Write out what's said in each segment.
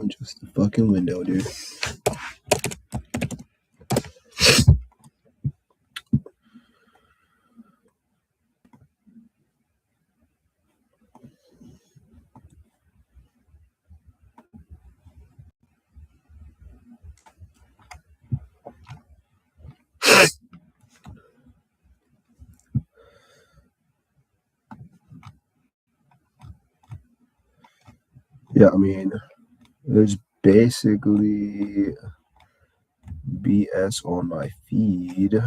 Just the fucking window, dude. Yeah, I mean, there's basically BS on my feed.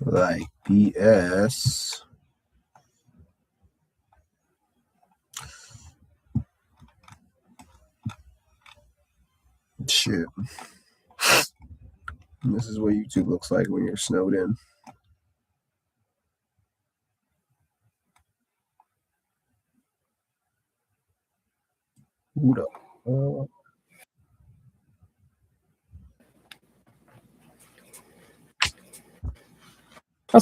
Like BS. Shit. This is what YouTube looks like when you're snowed in. Hold up.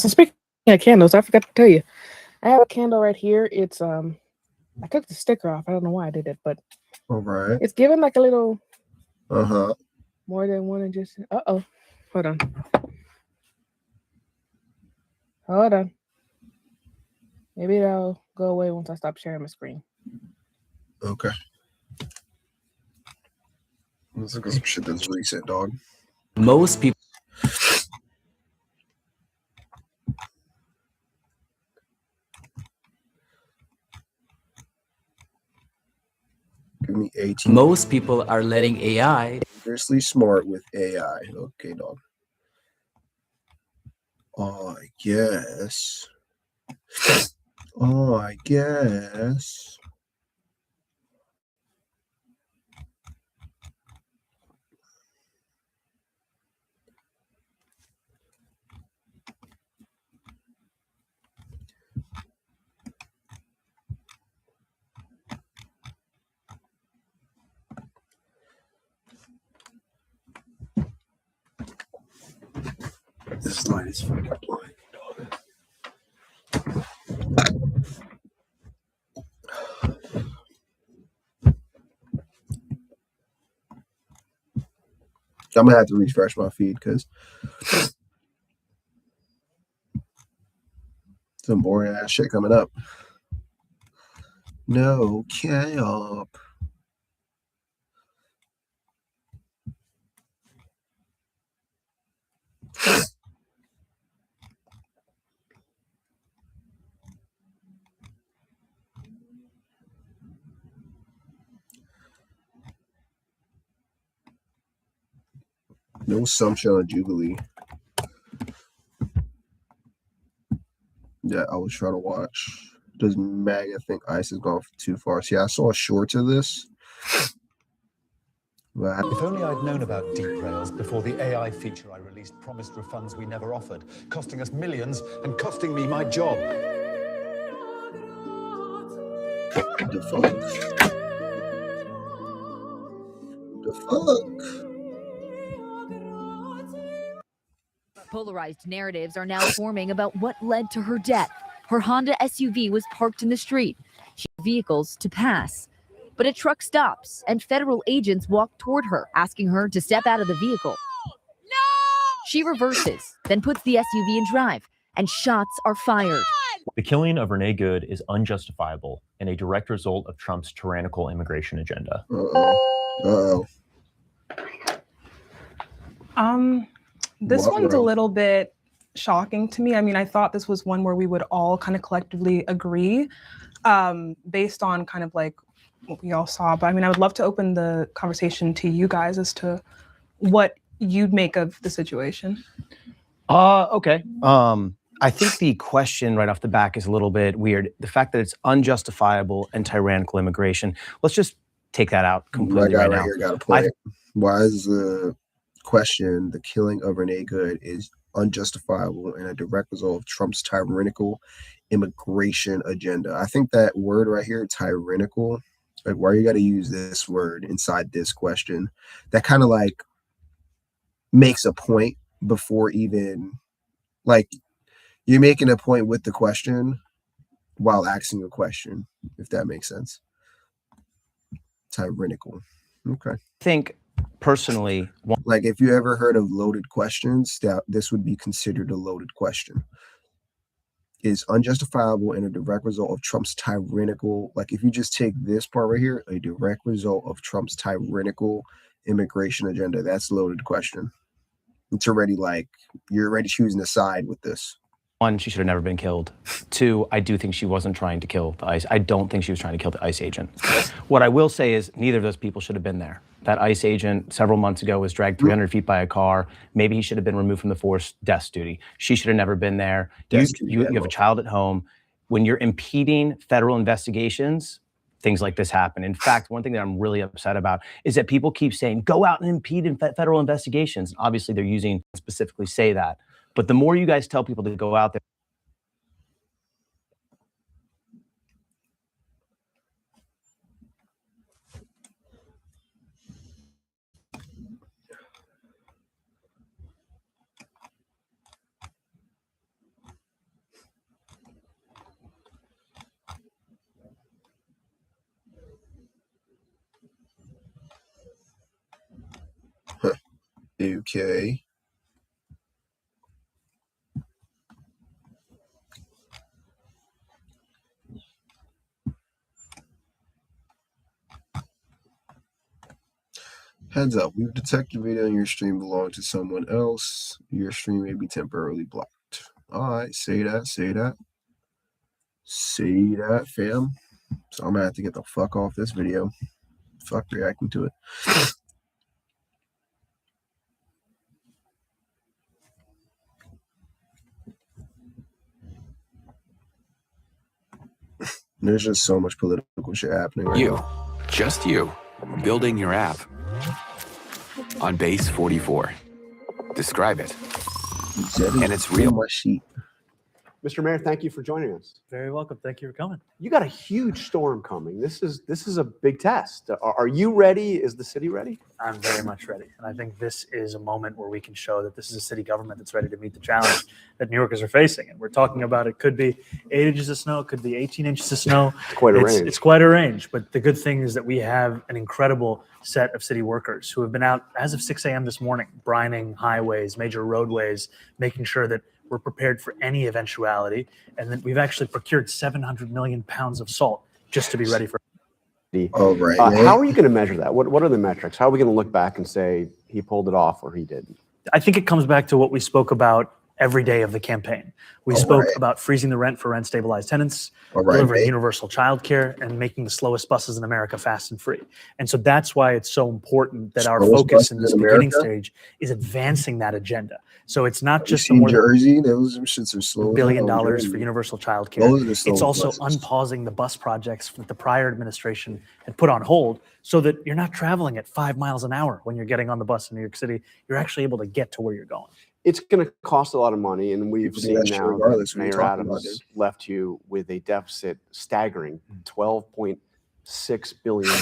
So speaking of candles, I forgot to tell you, I have a candle right here. It's I took the sticker off. I don't know why I did it, but All right. it's giving like a little Uh-huh. more than one and just hold on. Hold on. Maybe it'll go away once I stop sharing my screen. Okay. Let's look at some shit that's recent, dog. Most people. Give me 18. Most people are letting AI. Dangerously smart with AI. Okay, dog. I guess. This light is fucking blind, dog. I'm gonna have to refresh my feed because some boring ass shit coming up. No cap. No assumption on Jubilee. Yeah, I was trying to watch. Does MAGA think ICE has gone too far? See, I saw shorts of this. If only I'd known about Deep Rails before the AI feature I released promised refunds we never offered, costing us millions and costing me my job. The fuck? The fuck? Polarized narratives are now forming about what led to her death. Her Honda SUV was parked in the street. She had vehicles to pass. But a truck stops and federal agents walk toward her, asking her to step out of the vehicle. No! She reverses, then puts the SUV in drive, and shots are fired. The killing of Renee Good is unjustifiable and a direct result of Trump's tyrannical immigration agenda. This one's a little bit shocking to me. I mean, I thought this was one where we would all kind of collectively agree based on kind of like what we all saw. But I mean, I would love to open the conversation to you guys as to what you'd make of the situation. Okay. I think the question right off the back is a little bit weird. The fact that it's unjustifiable and tyrannical immigration. Let's just take that out completely right now. Here got to play it. Why is the question the killing of Renee Good is unjustifiable and a direct result of Trump's tyrannical immigration agenda? I think that word right here, tyrannical, Like, why you got to use this word inside this question? That kind of like makes a point before even, like, you're making a point with the question while asking a question, if that makes sense. Tyrannical. Okay. I think personally, Like, if you ever heard of loaded questions, that this would be considered a loaded question. Is unjustifiable and a direct result of Trump's tyrannical, like if you just take this part right here, a direct result of Trump's tyrannical immigration agenda, that's a loaded question. It's already like, you're already choosing a side with this. one, she should have never been killed. Two, I do think she wasn't trying to kill the ICE. I don't think she was trying to kill the ICE agent. What I will say is neither of those people should have been there. That ICE agent several months ago was dragged 300 feet by a car. Maybe he should have been removed from the force, desk duty. She should have never been there. You have a child at home. When you're impeding federal investigations, things like this happen. In fact, one thing that I'm really upset about is that people keep saying, go out and impede in federal investigations. Obviously, they're using specifically say that. But the more you guys tell people to go out there, Okay. Heads up, we've detected video on your stream belonged to someone else. Your stream may be temporarily blocked. All right, say that, say that. Say that, fam. So I'm gonna have to get the fuck off this video. Fuck reacting to it. There's just so much political shit happening right now. Just you, building your app on base 44. Describe it. And it's real. My sheet. Mr. Mayor, thank you for joining us. Very welcome. Thank you for coming. You got a huge storm coming. This is a big test. Are you ready? Is the city ready? I'm very much ready. And I think this is a moment where we can show that this is a city government that's ready to meet the challenge that New Yorkers are facing. And we're talking about it could be 8 inches of snow, it could be 18 inches of snow. It's quite a range. It's quite a range. But the good thing is that we have an incredible set of city workers who have been out as of 6 a.m. this morning, brining highways, major roadways, making sure that we're prepared for any eventuality. And then we've actually procured 700 million pounds of salt just to be ready for. Oh, right. How are you going to measure that? What are the metrics? How are we going to look back and say he pulled it off or he didn't? I think it comes back to what we spoke about every day of the campaign. We spoke about freezing the rent for rent stabilized tenants, delivering universal childcare, and making the slowest buses in America fast and free. And so that's why it's so important that our focus in this beginning stage is advancing that agenda. So it's not just the more Jersey, those shits are slow. $1 billion for universal childcare. It's also unpausing the bus projects that the prior administration had put on hold so that you're not traveling at 5 miles an hour when you're getting on the bus in New York City. You're actually able to get to where you're going. It's going to cost a lot of money, and we've seen now that Mayor Adams left you with a deficit staggering $12.6 billion.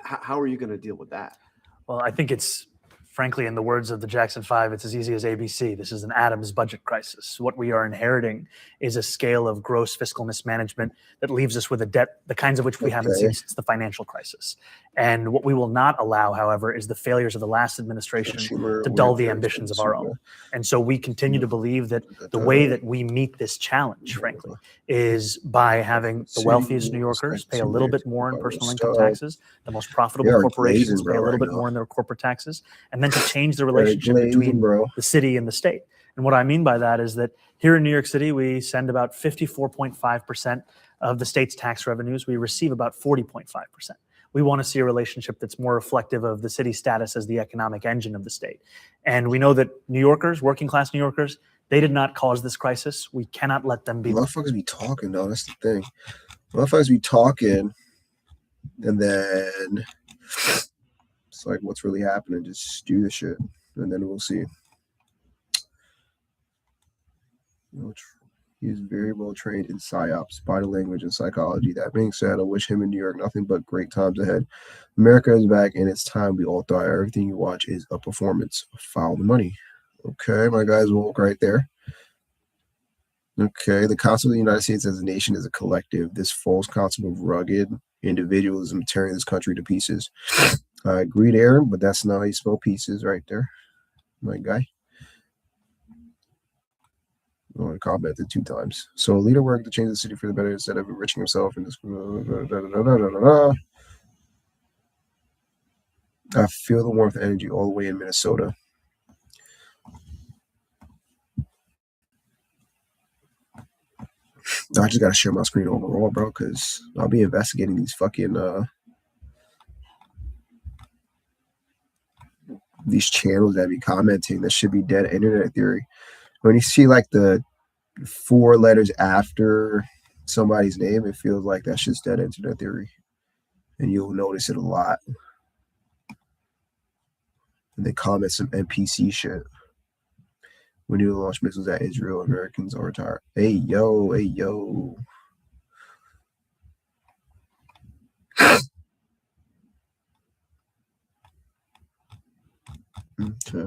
How are you going to deal with that? Well, I think it's, frankly, in the words of the Jackson 5, it's as easy as ABC. This is an Adams budget crisis. What we are inheriting is a scale of gross fiscal mismanagement that leaves us with a debt, the kinds of which we haven't seen since the financial crisis. And what we will not allow, however, is the failures of the last administration to dull the ambitions of our own. And so we continue to believe that the way that we meet this challenge, frankly, is by having the wealthiest New Yorkers pay a little bit more in personal income taxes, the most profitable corporations pay a little bit more in their corporate taxes, and then to change the relationship between the city and the state. And what I mean by that is that here in New York City, we send about 54.5% of the state's tax revenues. We receive about 40.5%. We want to see a relationship that's more reflective of the city's status as the economic engine of the state. And we know that New Yorkers, working class New Yorkers, they did not cause this crisis. We cannot let them be. Motherfuckers be talking, though. That's the thing. Motherfuckers be talking, and then it's like, what's really happening? Just do the shit, and then we'll see. He is very well trained in psyops, body language, and psychology. That being said, I wish him in New York nothing but great times ahead. America is back, and it's time we all thrive. Everything you watch is a performance. Follow the money. Okay, my guys woke right there. Okay, the concept of the United States as a nation is a collective. This false concept of rugged individualism tearing this country to pieces. I agree there, but that's not how you spell pieces right there, my guy. I want to comment it 2 times. So a leader worked to change the city for the better instead of enriching himself in this. I feel the warmth and energy all the way in Minnesota. I just gotta share my screen overall, bro, because I'll be investigating these fucking these channels that be commenting that should be dead internet theory. When you see like the 4 letters after somebody's name, it feels like that's just dead internet theory. And you'll notice it a lot. And they comment some NPC shit. We need to launch missiles at Israel. Americans are retired. Hey, yo, hey, yo. Okay.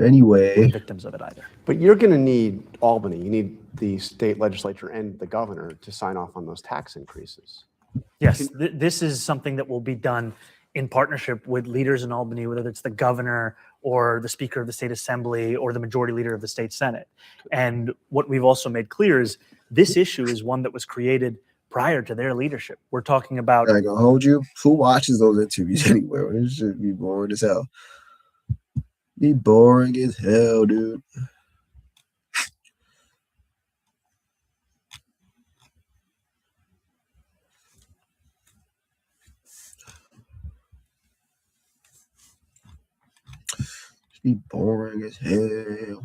Anyway. Victims of it either. But you're going to need Albany. You need the state legislature and the governor to sign off on those tax increases. Yes, this is something that will be done in partnership with leaders in Albany, whether it's the governor or the Speaker of the State Assembly or the Majority Leader of the State Senate. And what we've also made clear is this issue is one that was created prior to their leadership. We're talking about... I gonna hold you. Who watches those interviews anywhere? It should be boring as hell. Be boring as hell, dude. Be boring as hell.